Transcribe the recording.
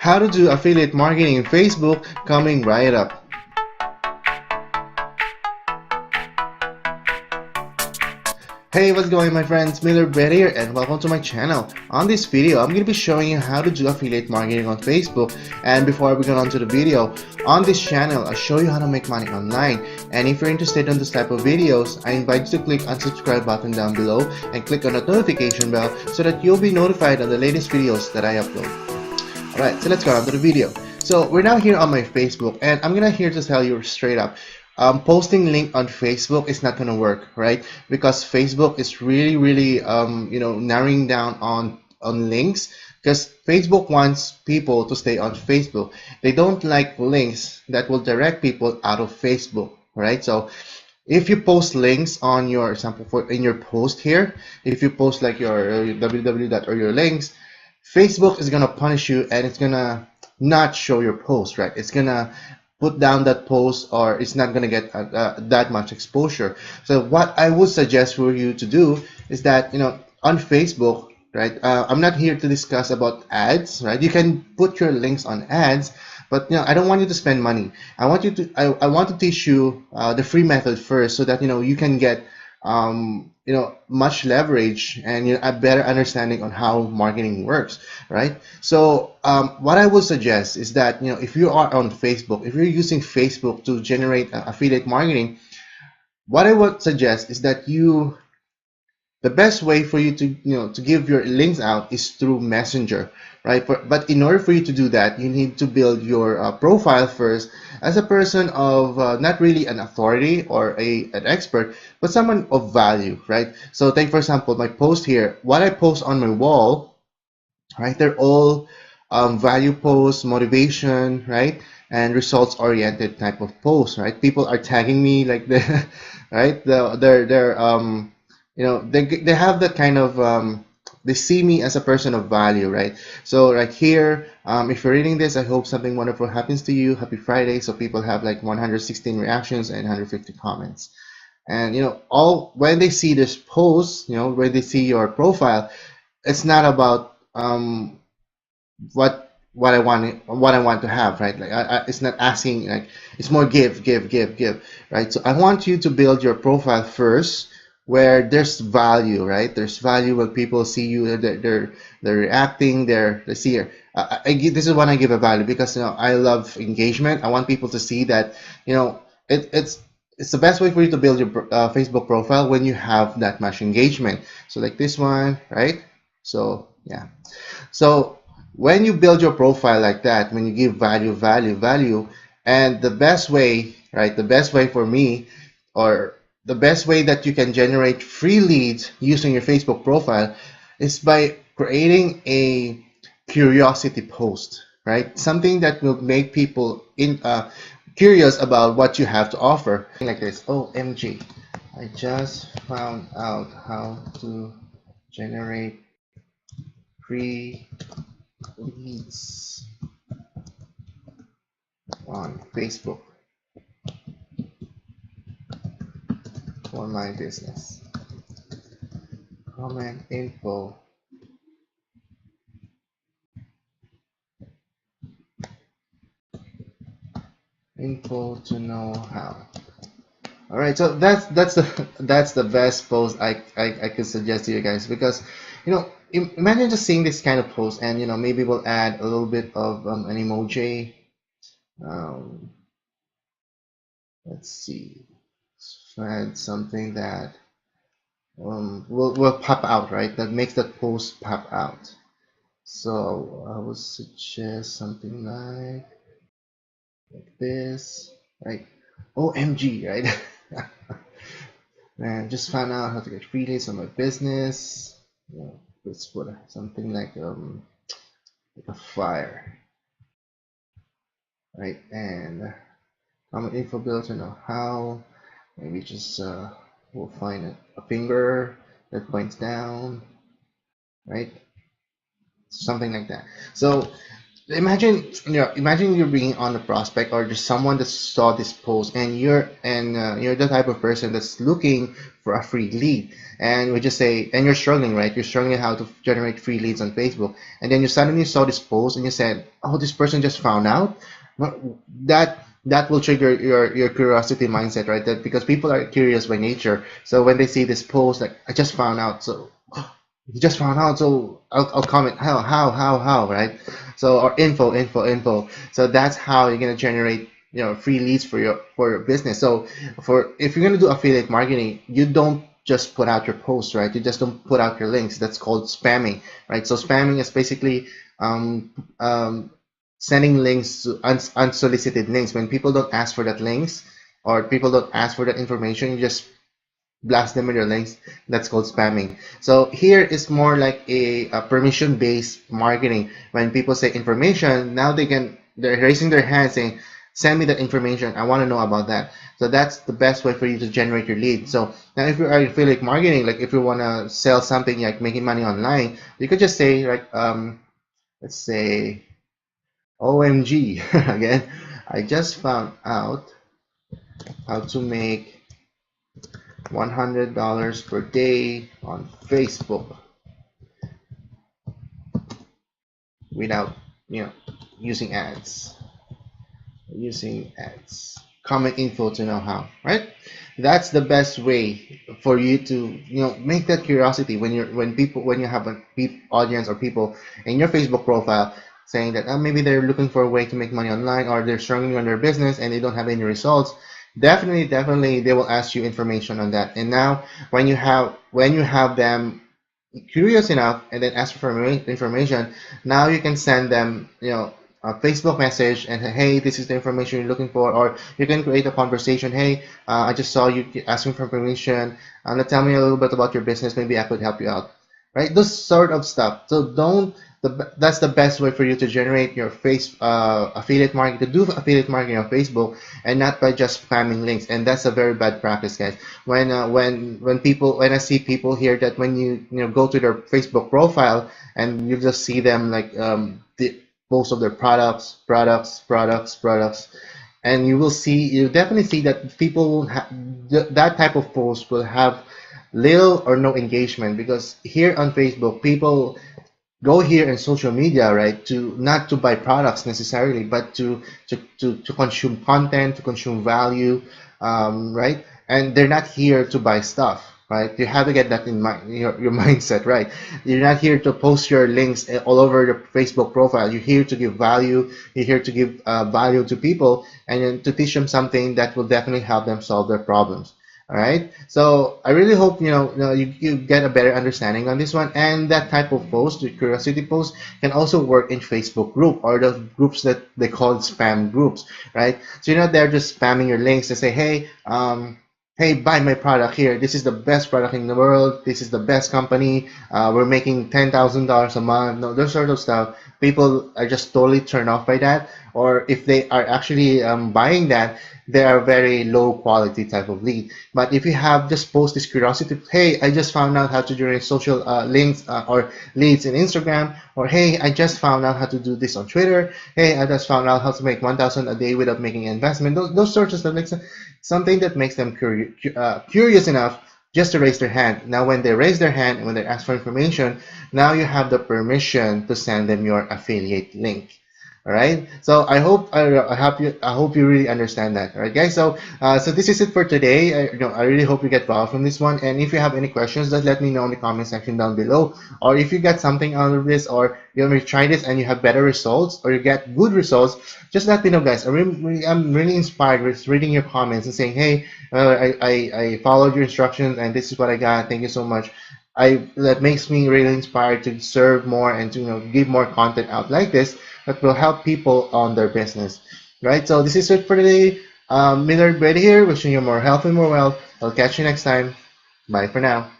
How to do affiliate marketing in Facebook coming right up. Hey, what's going on, my friends? Miller Brett here and welcome to my channel. On this video, I'm going to be showing you how to do affiliate marketing on Facebook. And before we get on to the video, on this channel, I'll show you how to make money online. And if you're interested in this type of videos, I invite you to click on the subscribe button down below and click on the notification bell so that you'll be notified on the latest videos that I upload. Alright, so let's go on to the video. So we're now here on my Facebook and I'm gonna here to tell you straight up. Posting link on Facebook is not gonna work, right? Because Facebook is really narrowing down on links, because Facebook wants people to stay on Facebook. They don't like links that will direct people out of Facebook, right? So if you post links on your example in your post here, if you post like your www or your links, Facebook is gonna punish you and it's gonna not show your post, right? It's gonna put down that post, or it's not gonna get that much exposure. So what I would suggest for you to do is that, on Facebook, right? I'm not here to discuss about ads, right? You can put your links on ads, but I don't want you to spend money. I want you to I want to teach you the free method first, so that you can get much leverage and a better understanding on how marketing works, right? So what I would suggest is that if you are on Facebook, if you're using Facebook to generate affiliate marketing, what I would suggest is that the best way for you to give your links out is through Messenger, right? But in order for you to do that, you need to build your profile first as a person of not really an authority or an expert, but someone of value, right? So take for example my post here. What I post on my wall, right? They're all value posts, motivation, right? And results oriented type of posts, right? People are tagging me like the right? They're they have that kind of they see me as a person of value, right? So right here, if you're reading this, I hope something wonderful happens to you. Happy Friday. So people have like 116 reactions and 150 comments. And all when they see this post, when they see your profile, it's not about what I want to have, right? Like it's not asking, like it's more give, right? So I want you to build your profile first where there's value, right? There's value when people see you, they're reacting, they see here. This is when I give a value, because I love engagement. I want people to see that it's the best way for you to build your Facebook profile when you have that much engagement. So like this one, right? So yeah. So when you build your profile like that, when you give value, and the best way, right, the best way for me, or the best way that you can generate free leads using your Facebook profile is by creating a curiosity post, right? Something that will make people curious about what you have to offer. Like this. OMG, I just found out how to generate free leads on Facebook for my business. Comment info to know how. All right, so that's the that's the best post I could suggest to you guys, because imagine just seeing this kind of post, and maybe we'll add a little bit of an emoji. um, let's see, add something that will pop out, right? That makes that post pop out. So I would suggest something like this, right? OMG, right? Man, just found out how to get free leads on my business. Let's put something like a fire, right? And comment info build to know how. Maybe just we'll find a finger that points down, right? Something like that. So imagine, imagine you're being on a prospect or just someone that saw this post, and you're the type of person that's looking for a free lead, and we just say, and you're struggling, right? You're struggling how to generate free leads on Facebook, and then you suddenly saw this post and you said, oh, this person just found out. Well, that will trigger your curiosity mindset, right? That because people are curious by nature, so when they see this post, like, I just found out, so you just found out, so I'll comment how, right? So, or info. So that's how you're gonna generate, free leads for your business. So for if you're gonna do affiliate marketing, you don't just put out your posts, right? You just don't put out your links. That's called spamming, right? So spamming is basically um, um, sending links to unsolicited links. When people don't ask for that links, or people don't ask for that information, you just blast them with your links. That's called spamming. So here is more like a permission-based marketing. When people say information, now they're raising their hand saying, send me that information, I want to know about that. So that's the best way for you to generate your lead. So now if you are affiliate marketing, like if you want to sell something like making money online, you could just say, like, let's say, OMG, again, I just found out how to make $100 per day on Facebook without, you know, using ads. Using ads. Comment info to know how, right? That's the best way for you to, make that curiosity when when you have a audience or people in your Facebook profile saying that, maybe they're looking for a way to make money online, or they're struggling on their business and they don't have any results. Definitely they will ask you information on that. And now when you have them curious enough and then ask for information, now you can send them, a Facebook message and say, hey, this is the information you're looking for, or you can create a conversation. Hey, I just saw you asking for information. Tell me a little bit about your business. Maybe I could help you out, right? This sort of stuff. So that's the best way for you to generate your affiliate marketing, to do affiliate marketing on Facebook, and not by just spamming links. And that's a very bad practice, guys. When I see people here that when you go to their Facebook profile and you just see them like the most of their products, and you definitely see that people will that type of post will have little or no engagement, because here on Facebook, people go here in social media, right, to not to buy products necessarily, but to consume content, to consume value, right? And they're not here to buy stuff, right? You have to get that in your mindset, right? You're not here to post your links all over your Facebook profile. You're here to give value. You're here to give value to people, and to teach them something that will definitely help them solve their problems. All right. So I really hope you get a better understanding on this one. And that type of post, the curiosity post, can also work in Facebook group, or the groups that they call spam groups, right? So you're not there just spamming your links to say, hey, hey, buy my product here. This is the best product in the world. This is the best company. We're making $10,000 a month. No, those sort of stuff. People are just totally turned off by that. Or if they are actually buying that, they are very low quality type of lead. But if you have just post this curiosity, hey, I just found out how to generate social links or leads in Instagram, or hey, I just found out how to do this on Twitter. Hey, I just found out how to make 1,000 a day without making an investment. Those sorts of stuff, like something that makes them curious enough just to raise their hand. Now, when they raise their hand and when they ask for information, now you have the permission to send them your affiliate link. All right. So I hope you really understand that. All right, guys. So this is it for today. I really hope you get value from this one. And if you have any questions, just let me know in the comment section down below. Or if you get something out of this, or you try this and you have better results, or you get good results, just let me know, guys. I'm really inspired with reading your comments and saying, hey, I followed your instructions and this is what I got. Thank you so much. That makes me really inspired to serve more and to give more content out like this that will help people on their business. Right? So this is it for today. Miller Brady here, wishing you more health and more wealth. I'll catch you next time. Bye for now.